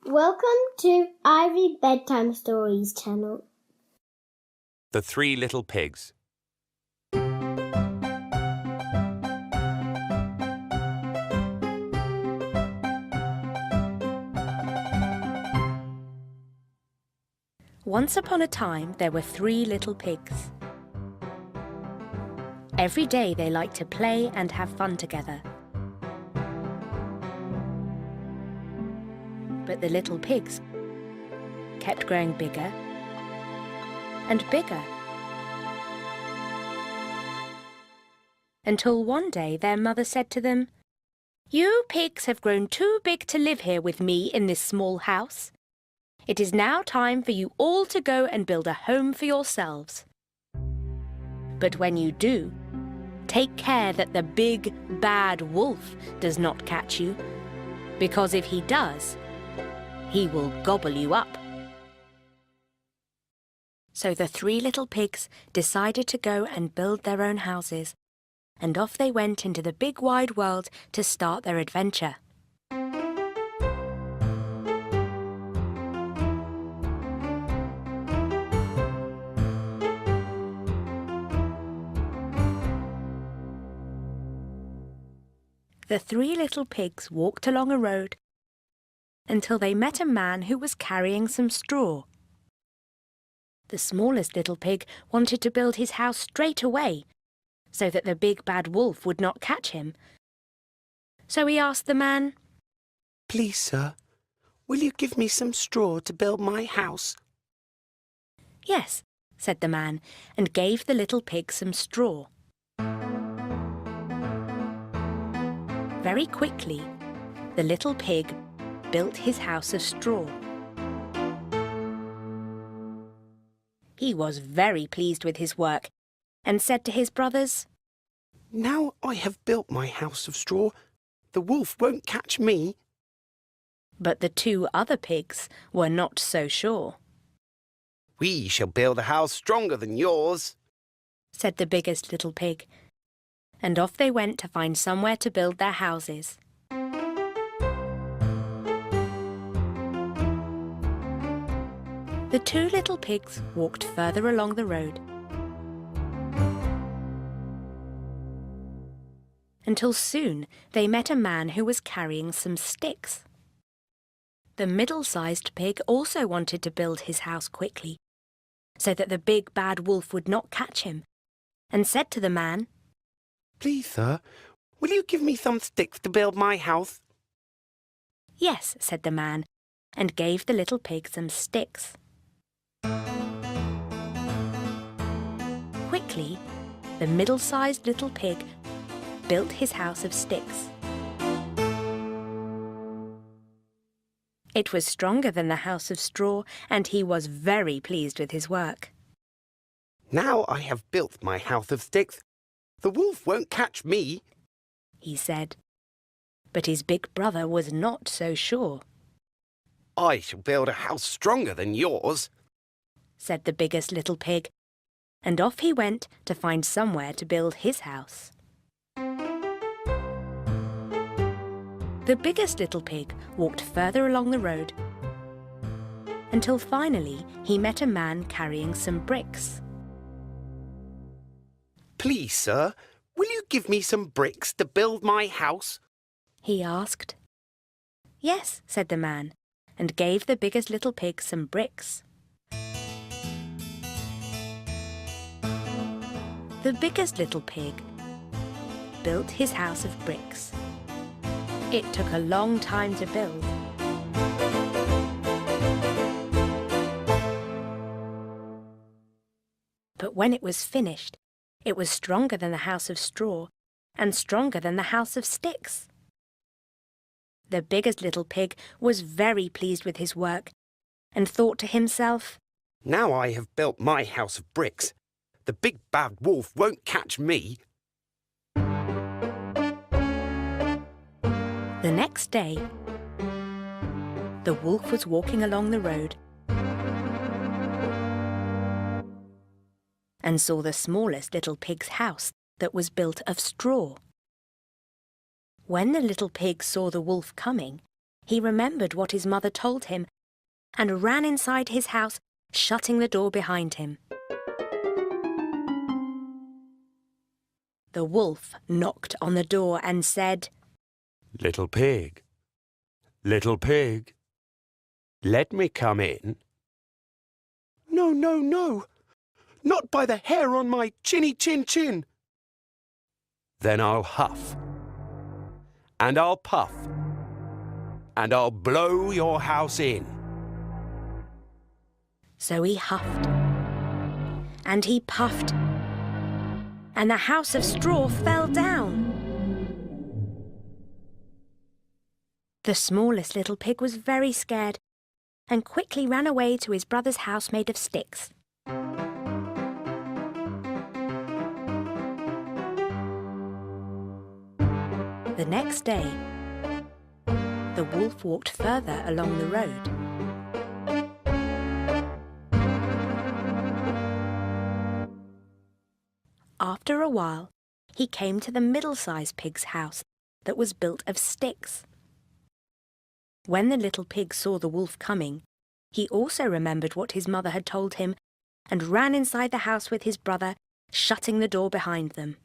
Welcome to iRead Bedtime Stories channel. The Three Little Pigs. Once upon a time, there were three little pigs. Every day they liked to play and have fun together. But the little pigs kept growing bigger and bigger, until one day their mother said to them, "You pigs have grown too big to live here with me in this small house. It is now time for you all to go and build a home for yourselves. But when you do, take care that the big, bad wolf does not catch you, because if he does, he will gobble you up." So the three little pigs decided to go and build their own houses, and off they went into the big wide world to start their adventure. The three little pigs walked along a road until they met a man who was carrying some straw. The smallest little pig wanted to build his house straight away, so that the big bad wolf would not catch him. So he asked the man, "Please, sir, will you give me some straw to build my house?" "Yes," said the man, and gave the little pig some straw. Very quickly, the little pig built his house of straw. He was very pleased with his work and said to his brothers, "Now I have built my house of straw, the wolf won't catch me." But the two other pigs were not so sure. "We shall build a house stronger than yours," said the biggest little pig, and off they went to find somewhere to build their houses. The two little pigs walked further along the road until soon they met a man who was carrying some sticks. The middle-sized pig also wanted to build his house quickly, so that the big bad wolf would not catch him, and said to the man, "Please, sir, will you give me some sticks to build my house?" "Yes," said the man, and gave the little pig some sticks. Quickly, the middle-sized little pig built his house of sticks. It was stronger than the house of straw, and he was very pleased with his work. "Now I have built my house of sticks, the wolf won't catch me," he said. But his big brother was not so sure. "I shall build a house stronger than yours," said the biggest little pig, and off he went to find somewhere to build his house. The biggest little pig walked further along the road until finally he met a man carrying some bricks. "Please, sir, will you give me some bricks to build my house?" he asked. "Yes," said the man, and gave the biggest little pig some bricks. The biggest little pig built his house of bricks. It took a long time to build. But when it was finished, it was stronger than the house of straw and stronger than the house of sticks. The biggest little pig was very pleased with his work and thought to himself, "Now I have built my house of bricks, the big bad wolf won't catch me." The next day, the wolf was walking along the road and saw the smallest little pig's house that was built of straw. When the little pig saw the wolf coming, He remembered what his mother told him and ran inside his house, shutting the door behind him. The wolf knocked on the door and said, Little pig, let me come in. No, no, no, not by the hair on my chinny chin chin. Then I'll huff, and I'll puff, and I'll blow your house in. So he huffed, and he puffed, and the house of straw fell down. The smallest little pig was very scared and quickly ran away to his brother's house made of sticks. The next day, the wolf walked further along the road. After a while, he came to the middle-sized pig's house that was built of sticks. When the little pig saw the wolf coming, he also remembered what his mother had told him and ran inside the house with his brother, shutting the door behind them.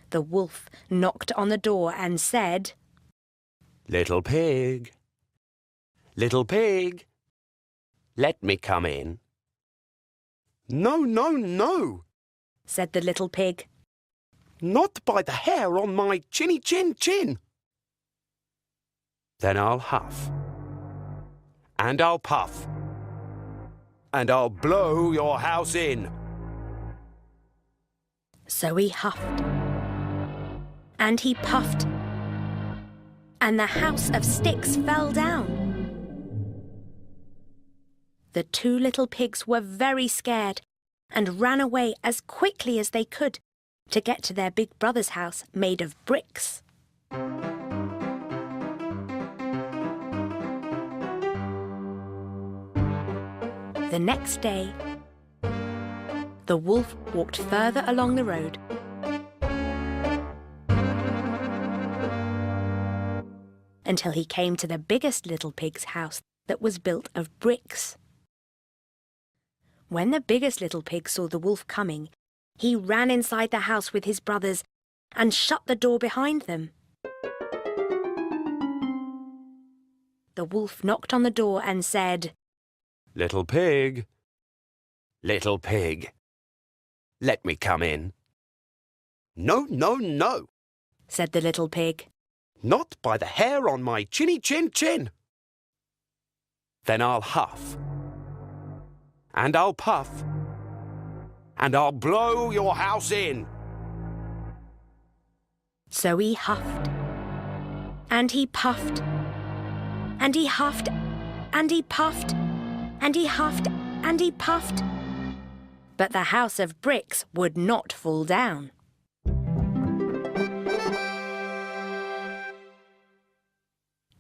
The wolf knocked on the door and said, Little pig, let me come in. No, no, no, said the little pig. Not by the hair on my chinny chin chin. Then I'll huff, and I'll puff, and I'll blow your house in. So he huffed, and he puffed, and the house of sticks fell down. The two little pigs were very scared and ran away as quickly as they could to get to their big brother's house made of bricks. The next day, the wolf walked further along the road until he came to the biggest little pig's house that was built of bricks. When the biggest little pig saw the wolf coming, he ran inside the house with his brothers and shut the door behind them. The wolf knocked on the door and said, Little pig, let me come in. No, no, no, said the little pig. Not by the hair on my chinny chin chin. Then I'll huff, and I'll puff, and I'll blow your house in. So he huffed, and he puffed, and he huffed, and he puffed, and he huffed, and he puffed. But the house of bricks would not fall down.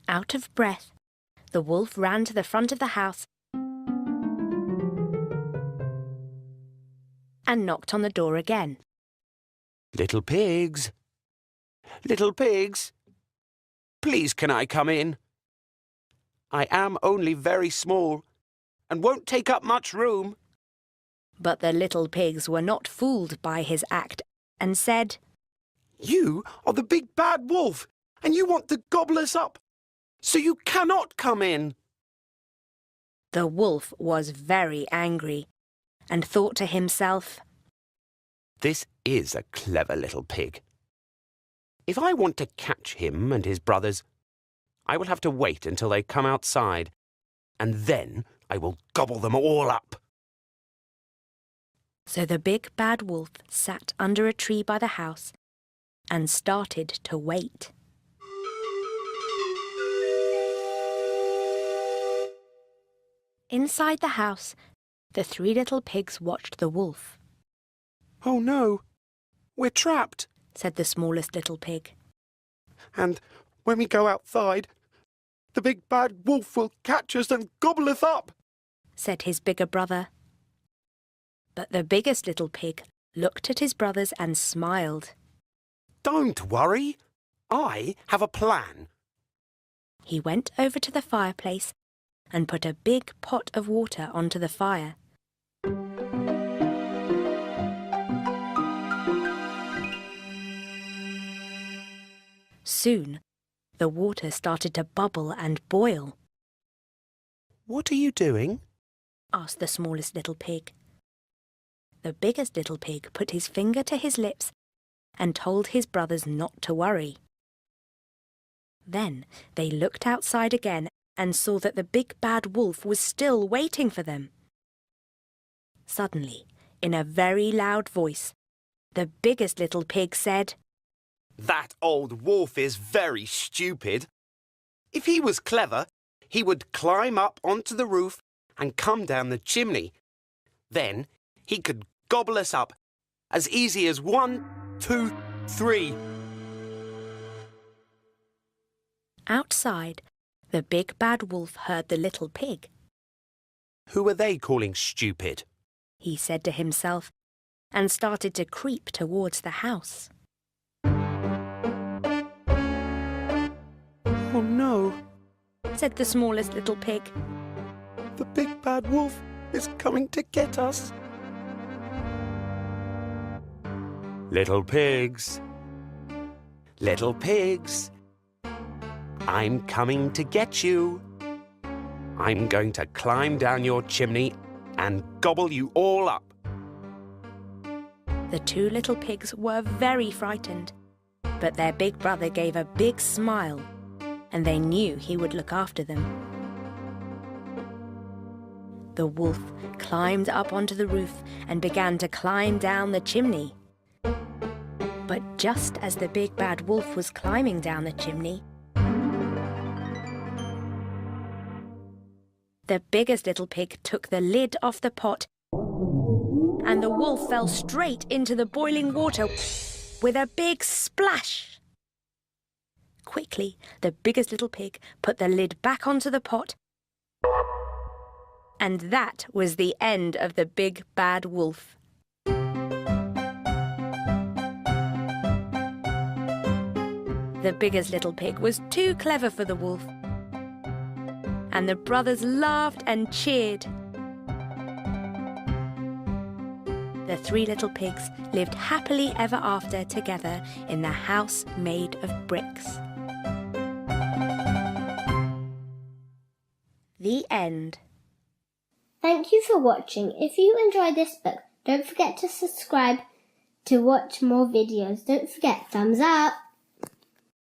Out of breath, the wolf ran to the front of the house and knocked on the door again. Little pigs, please can I come in? I am only very small and won't take up much room. But the little pigs were not fooled by his act and said, You are the big bad wolf and you want to gobble us up, so you cannot come in. The wolf was very angry and thought to himself, This is a clever little pig. If I want to catch him and his brothers, I will have to wait until they come outside, and then I will gobble them all up. So the big bad wolf sat under a tree by the house and started to wait. Inside the house, the three little pigs watched the wolf. Oh no, we're trapped, said the smallest little pig. and when we go outside, the big bad wolf will catch us and gobble us up, said his bigger brother. But the biggest little pig looked at his brothers and smiled. Don't worry, I have a plan. He went over to the fireplace and put a big pot of water onto the fire. Soon, the water started to bubble and boil. What are you doing? Asked the smallest little pig. The biggest little pig put his finger to his lips and told his brothers not to worry. Then they looked outside again and saw that the big bad wolf was still waiting for them. Suddenly, in a very loud voice, the biggest little pig said, That old wolf is very stupid. If he was clever, he would climb up onto the roof and come down the chimney. Then he could gobble us up as easy as 1, 2, 3. Outside, the big bad wolf heard the little pig. Who are they calling stupid? He said to himself, and started to creep towards the house. Oh no, Said the smallest little pig. the big bad wolf is coming to get us. Little pigs, little pigs, I'm coming to get you. I'm going to climb down your chimney and gobble you all up. The two little pigs were very frightened, but their big brother gave a big smile, and they knew he would look after them. The wolf climbed up onto the roof and began to climb down the chimney. But just as the big bad wolf was climbing down the chimney, the biggest little pig took the lid off the pot, and the wolf fell straight into the boiling water with a big splash. Quickly, the biggest little pig put the lid back onto the pot, and that was the end of the big bad wolf. The biggest little pig was too clever for the wolf, and the brothers laughed and cheered. The three little pigs lived happily ever after together in the house made of bricks. The end. Thank you for watching. If you enjoyed this book, don't forget to subscribe to watch more videos. Don't forget, thumbs up.